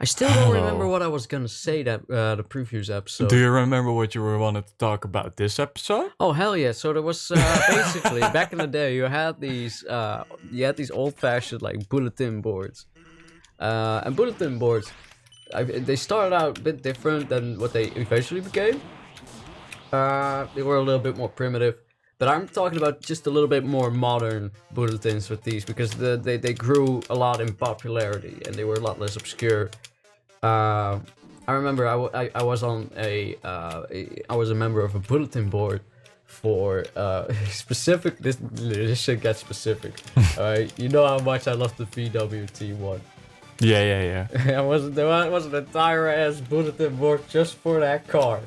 I still don't remember what I was gonna say that the previous episode. Do you remember what you were wanted to talk about this episode? Oh hell yeah! So there was basically back in the day you had these old-fashioned like bulletin boards, and bulletin boards they started out a bit different than what they eventually became. They were a little bit more primitive, but I'm talking about just a little bit more modern bulletins with these because they grew a lot in popularity and they were a lot less obscure. I remember I was on I was a member of a bulletin board for specific. This shit gets specific. Alright, you know how much I love the VWT1. Yeah. There was an entire ass bulletin board just for that car.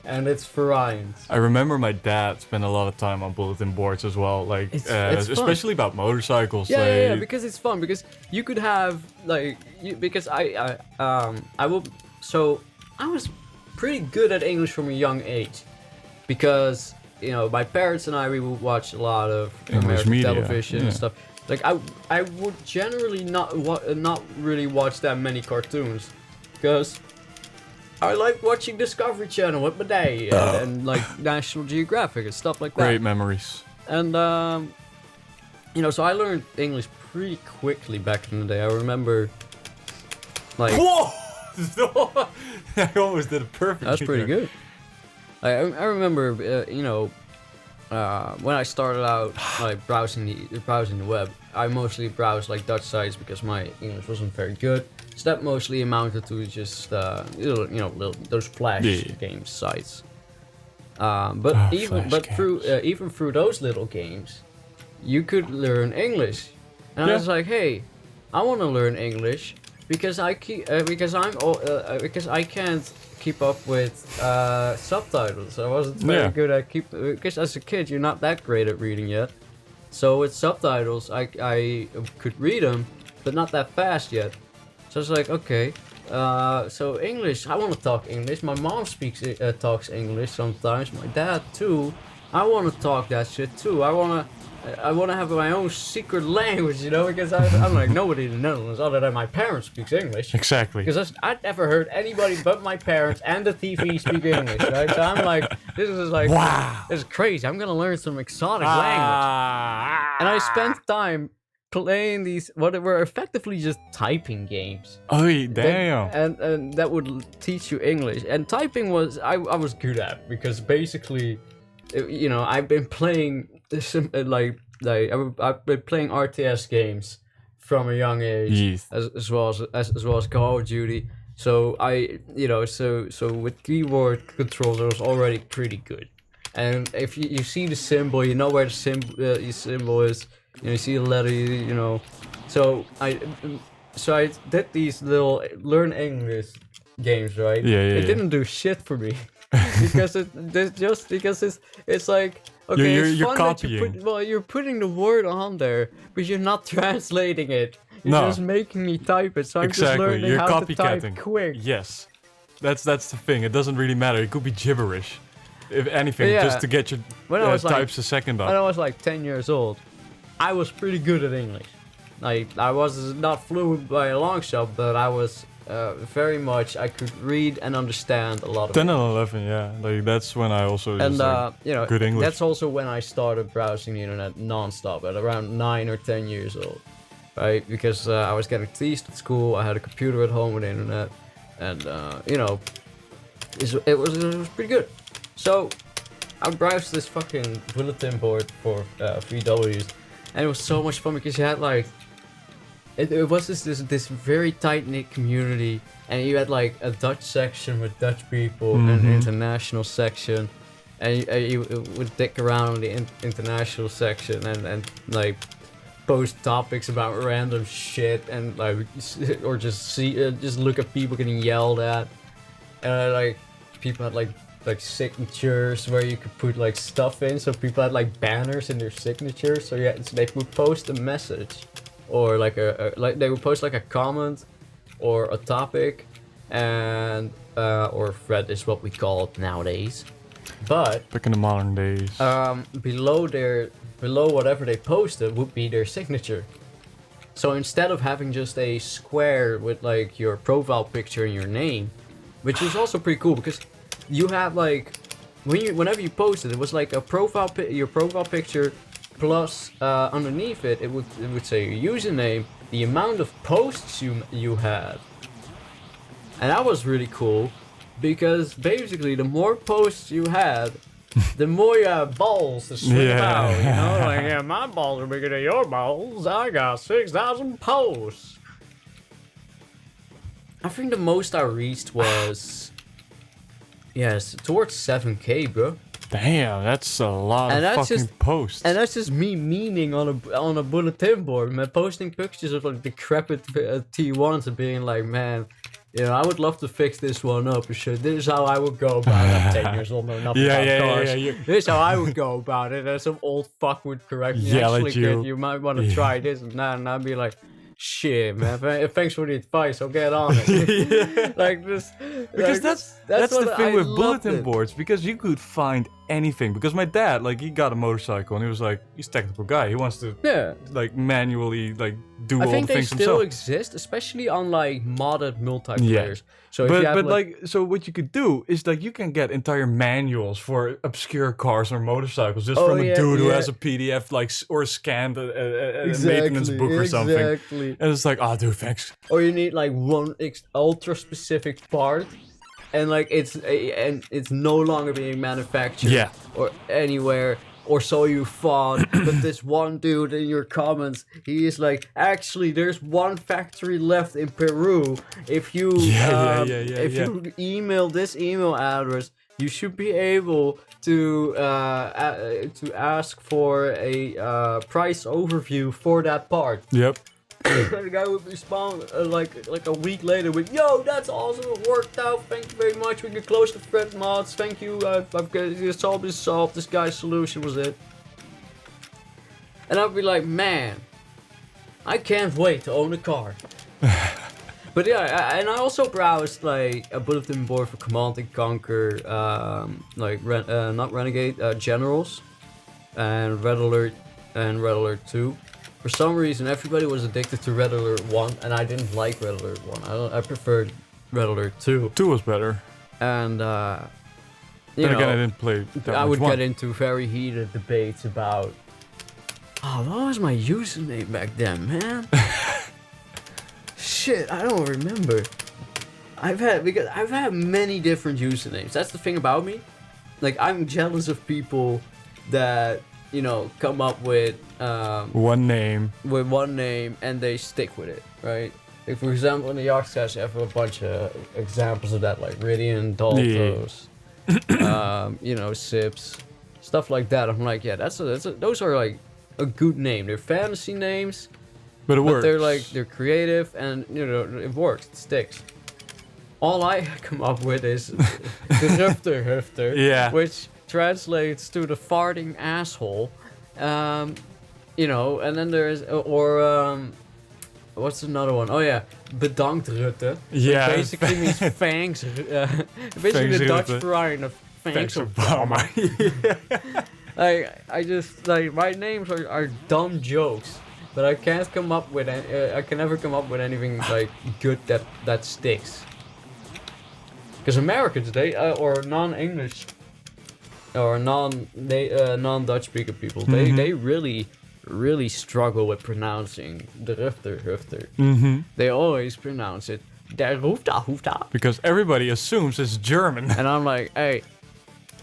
And it's for Ryan's. I remember my dad spent a lot of time on bulletin boards as well, like it's especially about motorcycles. Yeah, because it's fun. Because you could have because I was pretty good at English from a young age, because my parents and we would watch a lot of English American media, television and stuff. Like I would generally not really watch that many cartoons, because I like watching Discovery Channel with my dad and like National Geographic and stuff like that. Great memories. And so I learned English pretty quickly back in the day. I remember, like, whoa! I almost did it perfectly. That's pretty good. I remember, when I started out like browsing the web, I mostly browsed like Dutch sites because my English wasn't very good. So that mostly amounted to just those flash games sites. But even through those little games, you could learn English. And I was like, hey, I want to learn English because I can't keep up with subtitles. I wasn't very good at because as a kid you're not that great at reading yet. So with subtitles I could read them, but not that fast yet. So I was like, okay, so English, I want to talk English. My mom talks English sometimes. My dad too. I want to talk that shit too. I want to have my own secret language, because I'm like nobody in the Netherlands other than my parents speaks English. Exactly. Because I'd never heard anybody but my parents and the TV speak English, right? So I'm like, this is crazy. I'm gonna learn some exotic language. And I spent time playing these what were effectively just typing games. Oh damn! And that would teach you English. And typing was I was good at, because basically, I've been playing this I've been playing RTS games from a young age, as well as Call of Duty. So so with keyboard controls, I was already pretty good. And if you see the symbol, you know where the symbol is. You see the letter, So I did these little learn English games, right? Yeah. It didn't do shit for me because it's like, okay, it's you're fun copying. that you're putting the word on there, but you're not translating it. You're just making me type it. So I'm just learning how to type quick. Yes, that's the thing. It doesn't really matter. It could be gibberish, if anything, just to get your types a second up. When I was like 10 years old, I was pretty good at English. Like, I was not fluent by a long shot, but I was very much, I could read and understand a lot of 10 and 11, yeah. Like, that's when I also good English. That's also when I started browsing the internet non-stop at around 9 or 10 years old, right? Because I was getting teased at school, I had a computer at home with the internet, and, it was pretty good. So, I browsed this fucking bulletin board for VWs. And it was so much fun because you had like, it was this very tight knit community, and you had like a Dutch section with Dutch people and an international section, and you would dick around on the international section and like post topics about random shit, and like or just look at people getting yelled at, and like people had like signatures where you could put like stuff in, so people had like banners in their signatures, so they would post a message, or like they would post like a comment or a topic, and or thread is what we call it nowadays, but back in the modern days, below whatever they posted would be their signature. So instead of having just a square with like your profile picture and your name, which was also pretty cool because you have like whenever you posted, it was like a your profile picture plus underneath it would say your username, the amount of posts you had, and that was really cool because basically the more posts you had, the more you have balls to swing out, you know? Like, yeah, my balls are bigger than your balls. I got 6,000 posts. I think the most I reached was... yes, towards 7K, bro. Damn, that's a lot of fucking posts. And that's just me meaning on a bulletin board, man. Posting pictures of like decrepit T1s and being like, man... you know, I would love to fix this one up. This is how I would go about it. I'm 10 years old, know nothing about cars. This is how I would go about it. And some old fuck would correct me. Actually, kid, you might want to try this and that. And I'd be like, shit, man. Thanks for the advice. I'll get on it. Like this. Because like, that's the thing with bulletin boards. Because you could find anything. Because my dad, like, he got a motorcycle and he was like, he's a technical guy. He wants to, like, manually, like, do all the things himself. I think they still exist, especially on, like, modded multiplayers. So if but like, so what you could do is, like, you can get entire manuals for obscure cars or motorcycles just from a dude who has a PDF, like, or scanned a maintenance book or something. And it's like, oh, dude, thanks. Or you need, like, one ultra-specific part. And like it's no longer being manufactured or anywhere, or so you thought. But this one dude in your comments, he is like, actually, there's one factory left in Peru. If you you email this email address, you should be able to ask for a price overview for that part. Yep. The guy would respond like a week later with, yo, that's awesome, it worked out, thank you very much, we can close the thread mods, thank you, I've solved this guy's solution was it. And I'd be like, man, I can't wait to own a car. But yeah, and I also browsed like a bulletin board for Command and Conquer, not Renegade, Generals, and Red Alert, and Red Alert 2. For some reason, everybody was addicted to Red Alert 1, and I didn't like Red Alert 1. I preferred Red Alert 2. 2 was better. And, then again, I didn't play that I much would one. get into very heated debates about, oh, what was my username back then, man? Shit, I don't remember. I've had many different usernames. That's the thing about me. Like, I'm jealous of people that, you know, come up with one name and they stick with it, right? Like, for example, in the Jazzgrass, you have a bunch of examples of that, like Ridian, Daltos, you know, Sips, stuff like that. I'm like, yeah, those are like a good name. They're fantasy names, but it works. They're creative, and you know, it works, it sticks. All I come up with is the Hufter, which translates to the farting asshole, you know, and then there's, what's another one? Oh yeah, bedankt Rutte. Yeah. Which basically means thanks, basically Thanks, the Dutch Rutte. variant of thanks Obama. I just, like, my names are dumb jokes, but I can't come up with, I can never come up with anything, like, good that sticks. Because Americans, or non-English, or non-Dutch speaker people, they really struggle with pronouncing the Hufter. Mm-hmm. They always pronounce it der Hoofda. Because everybody assumes it's German. And I'm like, hey,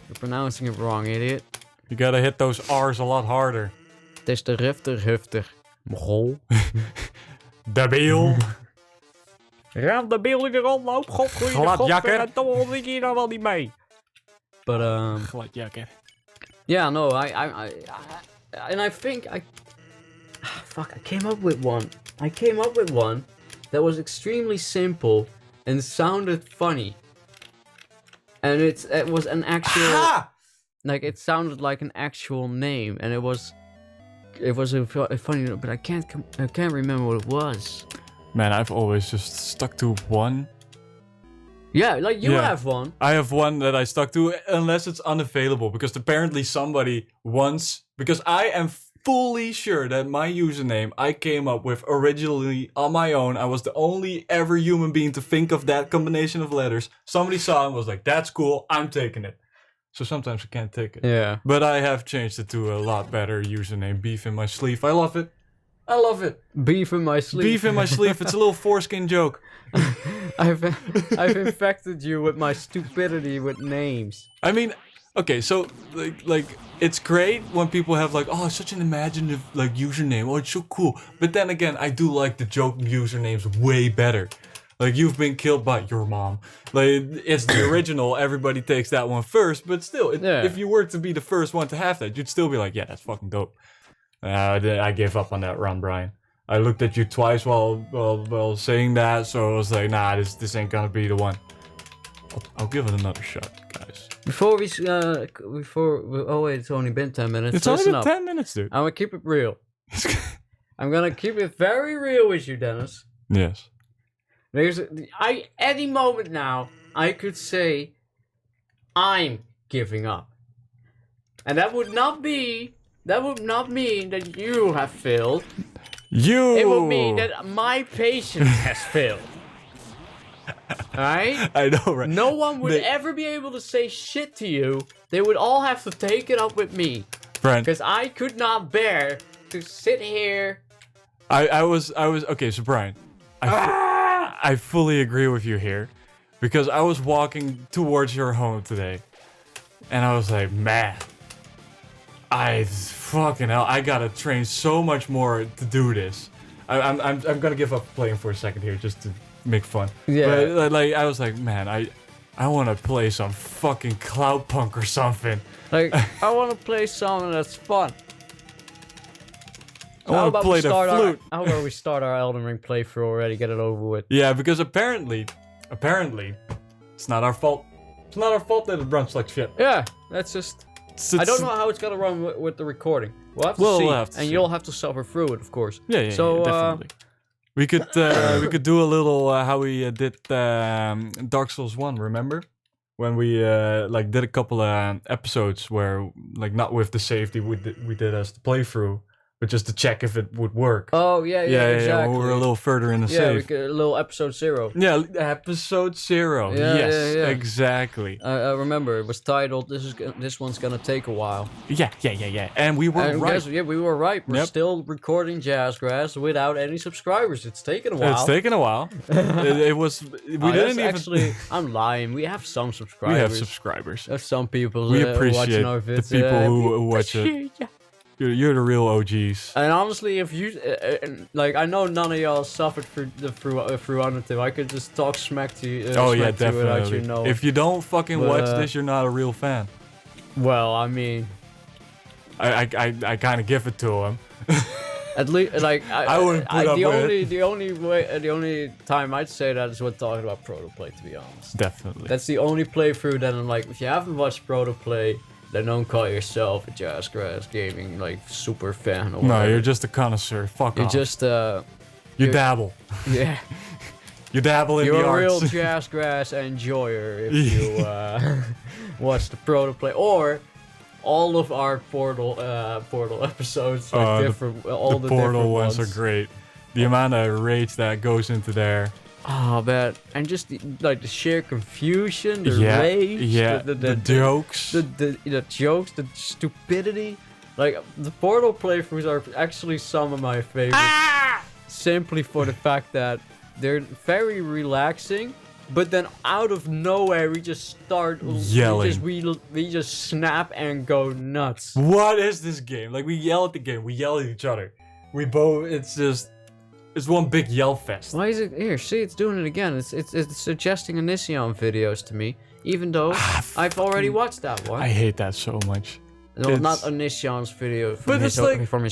you're pronouncing it wrong, idiot. You gotta hit those R's a lot harder. Het is de Hufter. Mogol. Debiel. Raam de beeld in de rondloop. Gladjakker. En toch wil ik hier nou wel niet mee. But Gladjakker. Yeah, no, I think I came up with one. I came up with one that was extremely simple and sounded funny. And it was an actual, like, it sounded like an actual name, and it was a funny, but I can't remember what it was. Man, I've always just stuck to one. Yeah, like you have one. I have one that I stuck to unless it's unavailable, because apparently somebody once, because I am fully sure that my username I came up with originally on my own. I was the only ever human being to think of that combination of letters. Somebody saw it and was like, that's cool, I'm taking it. So sometimes I can't take it. Yeah. But I have changed it to a lot better username, Beef in My Sleeve. I love it. I love it. Beef in my sleeve. Beef in My Sleeve. It's a little foreskin joke. I've infected you with my stupidity with names. I mean, okay, so like it's great when people have like, oh, it's such an imaginative like username. Oh, it's so cool. But then again, I do like the joke usernames way better. Like, you've been killed by your mom. Like, it's the original. Everybody takes that one first. But still, if you were to be the first one to have that, you'd still be like, yeah, that's fucking dope. I gave up on that run, Brian. I looked at you twice while saying that, so I was like, nah, this ain't gonna be the one. I'll give it another shot, guys. Oh wait, it's only been 10 minutes. It's only been 10 minutes, dude. I'm gonna keep it real. I'm gonna keep it very real with you, Dennis. Yes. Any moment now, I could say, I'm giving up. And that would not mean that you have failed. It would mean that my patience has failed. Alright? I know, right? No one would ever be able to say shit to you. They would all have to take it up with me. Brian. Because I could not bear to sit here. I was okay, so Brian. I fully agree with you here. Because I was walking towards your home today. And I was like, man. Fucking hell, I gotta train so much more to do this. I'm gonna give up playing for a second here just to make fun. Yeah. But like I was like, man, I want to play some fucking cloud punk or something. Like, I want to play something that's fun. I want to play the flute. How about we start our Elden Ring playthrough already? Get it over with. Yeah, because apparently, it's not our fault. It's not our fault that it runs like shit. Yeah, that's just. I don't know how it's gonna run with the recording. We'll have to see, we'll have to see. You'll have to suffer through it, of course. Yeah, definitely. We could do a little how we did Dark Souls 1. Remember when we did a couple of episodes where like not with the safety we did as the playthrough. But just to check if it would work. Oh, yeah, exactly. When we were a little further in the save. Yeah, we could, a little episode 0. Yeah, episode 0. Yeah, yes, yeah. Exactly. I remember, it was titled, this one's gonna take a while. Yeah. And we were right. Guys, we were right. We're still recording Jazzgrass without any subscribers. It's taken a while. It's taken a while. it was... We didn't even... Actually, I'm lying. We have some subscribers. We have subscribers. There's some people we appreciate watching our vids. the people who watch it. You're the real OGs. And honestly, if you I know none of y'all suffered through Undertale. I could just talk smack to you. Definitely. Without you knowing. If you don't fucking watch this, you're not a real fan. Well, I mean, I kind of give it to him. At least, like, I wouldn't put up with it. The only time I'd say that is when talking about Protoplay. To be honest, definitely. That's the only playthrough that I'm like, if you haven't watched Protoplay, then don't call yourself a Jazzgrass Gaming like super fan or whatever. No, you're just a connoisseur. Fuck you're off. Just you dabble. Yeah. You dabble in the arts. You're a real Jazzgrass enjoyer if you watch the Protoplay or all of our Portal episodes. Like the Portal ones are great. The amount of rage that goes into there. Oh man, and just the sheer confusion, the rage, the jokes, the jokes, the stupidity. Like the Portal playthroughs are actually some of my favorites, simply for the fact that they're very relaxing. But then out of nowhere, we just start yelling. We just snap and go nuts. What is this game? Like we yell at the game, we yell at each other. We both. It's one big yell fest. Why is it here? See, it's doing it again. It's suggesting Onision videos to me, even though I've already watched that one. I hate that so much. No, not Onision's video from his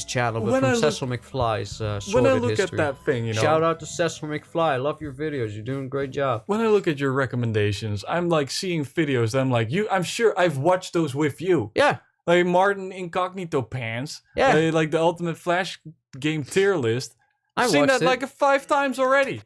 channel, but from Cecil McFly's When I look history. at that thing, you know. Shout out to Cecil McFly. I love your videos. You're doing a great job. When I look at your recommendations, I'm like seeing videos that I'm like, I'm sure I've watched those with you. Yeah. Like Martin Incognito Pants. Yeah. Like the Ultimate Flash Game tier list. I've seen that it. like 5 times already.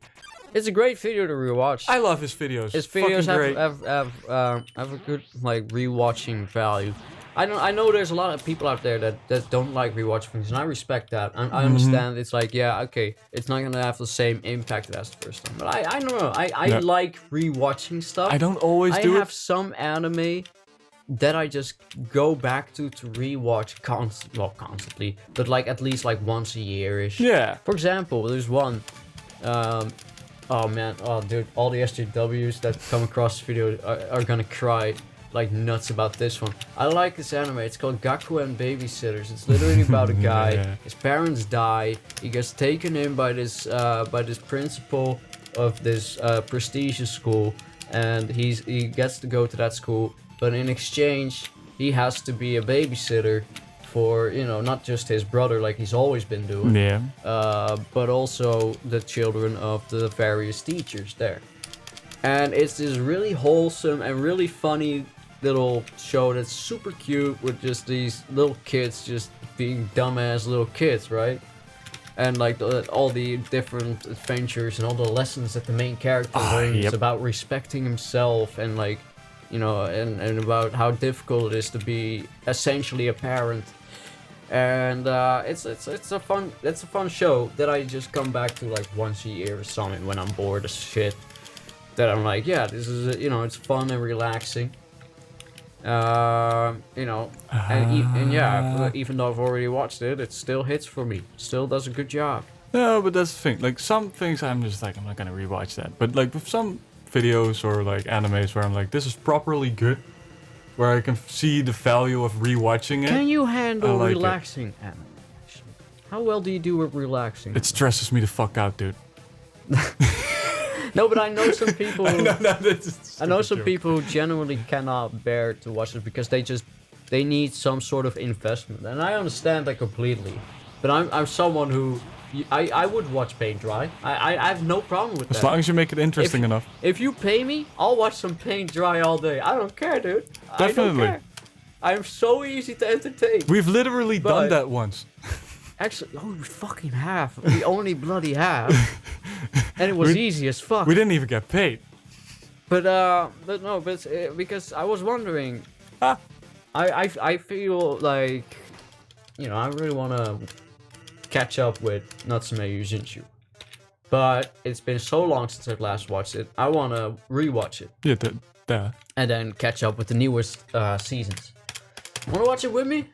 It's a great video to rewatch. I love his videos. His videos have a good like rewatching value. I know there's a lot of people out there that don't like rewatch things, and I respect that. I understand. It's like, yeah, okay, it's not gonna have the same impact as the first time. But I don't know. I like rewatching stuff. I don't always do it. I have some anime that I just go back to rewatch constantly, but like at least like once a year-ish. Yeah. For example, there's one. Oh man, oh dude, all the SJWs that come across this video are gonna cry like nuts about this one. I like this anime. It's called Gaku and Babysitters. It's literally about a guy. His parents die. He gets taken in by this principal of this prestigious school, and he gets to go to that school. But in exchange, he has to be a babysitter for, you know, not just his brother like he's always been doing. Yeah. But also the children of the various teachers there. And it's this really wholesome and really funny little show that's super cute with just these little kids just being dumbass little kids, right? And like all the different adventures and all the lessons that the main character learns about respecting himself and like, you know, and about how difficult it is to be essentially a parent. And it's a fun show that I just come back to like once a year or something when I'm bored as shit. That I'm like, yeah, this is you know, it's fun and relaxing. You know, and yeah, even though I've already watched it, it still hits for me. Still does a good job. No, but that's the thing. Like some things, I'm just like, I'm not gonna rewatch that. But like with some videos or like animes where I'm like, this is properly good, where I can see the value of rewatching it. Can you handle relaxing animation? How well do you do with relaxing? It stresses me the fuck out, dude. No, but I know some people. I know some joke. people who genuinely cannot bear to watch it because they need some sort of investment, and I understand that completely. But I'm someone who I would watch paint dry. I have no problem with that. As long as you make it interesting enough. If you pay me, I'll watch some paint dry all day. I don't care, dude. Definitely. I don't care. I'm so easy to entertain. We've literally done that once. Actually, we fucking have. We only bloody have. And it was easy as fuck. We didn't even get paid. But no, because I was wondering. I feel like, you know, I really want to catch up with Natsume Yuujinchu. But it's been so long since I've last watched it. I want to rewatch it. Yeah, and then catch up with the newest seasons. Want to watch it with me?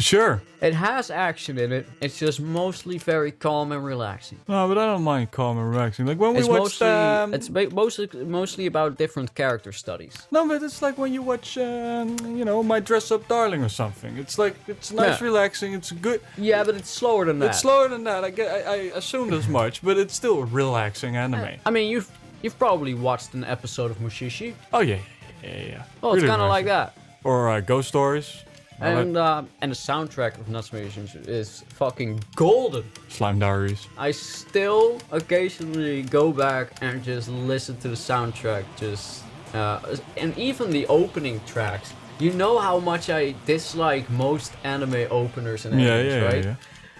Sure. It has action in it. It's just mostly very calm and relaxing. No, but I don't mind calm and relaxing. Like when we watched... It's mostly about different character studies. No, but it's like when you watch, you know, My Dress Up Darling or something. It's like, it's nice, relaxing, it's good. Yeah, but it's slower than that. It's slower than that. I assumed as much, but it's still a relaxing anime. I mean, you've probably watched an episode of Mushishi. Oh, yeah. Oh, it's kind of like that. Or Ghost Stories. And the soundtrack of Natsume Yuujinchu is fucking golden. Slime Diaries. I still occasionally go back and just listen to the soundtrack, and even the opening tracks. You know how much I dislike most anime openers and endings, right? Yeah.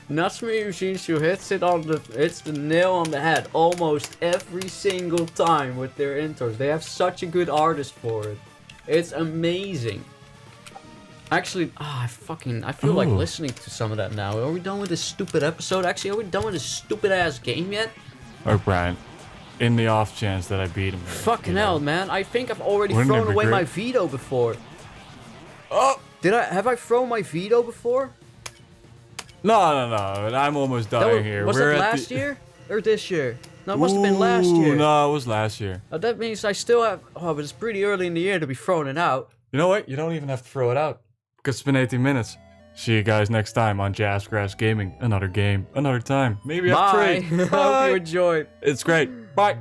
Natsume Yuujinchu hits the nail on the head almost every single time with their intros. They have such a good artist for it. It's amazing. Actually, I feel like listening to some of that now. Are we done with this stupid episode? Actually, are we done with this stupid ass game yet? Oh, Brian. In the off chance that I beat him. Fucking hell, man. I think I've already thrown away my veto before. Oh! Have I thrown my veto before? No. I'm almost dying here. Was it last year? Or this year? No, it must have been last year. No, it was last year. That means I still have... Oh, but it's pretty early in the year to be throwing it out. You know what? You don't even have to throw it out. Because it's been 18 minutes. See you guys next time on Jazzgrass Gaming. Another game, another time. Maybe after 3. I hope you enjoyed. It's great. Bye.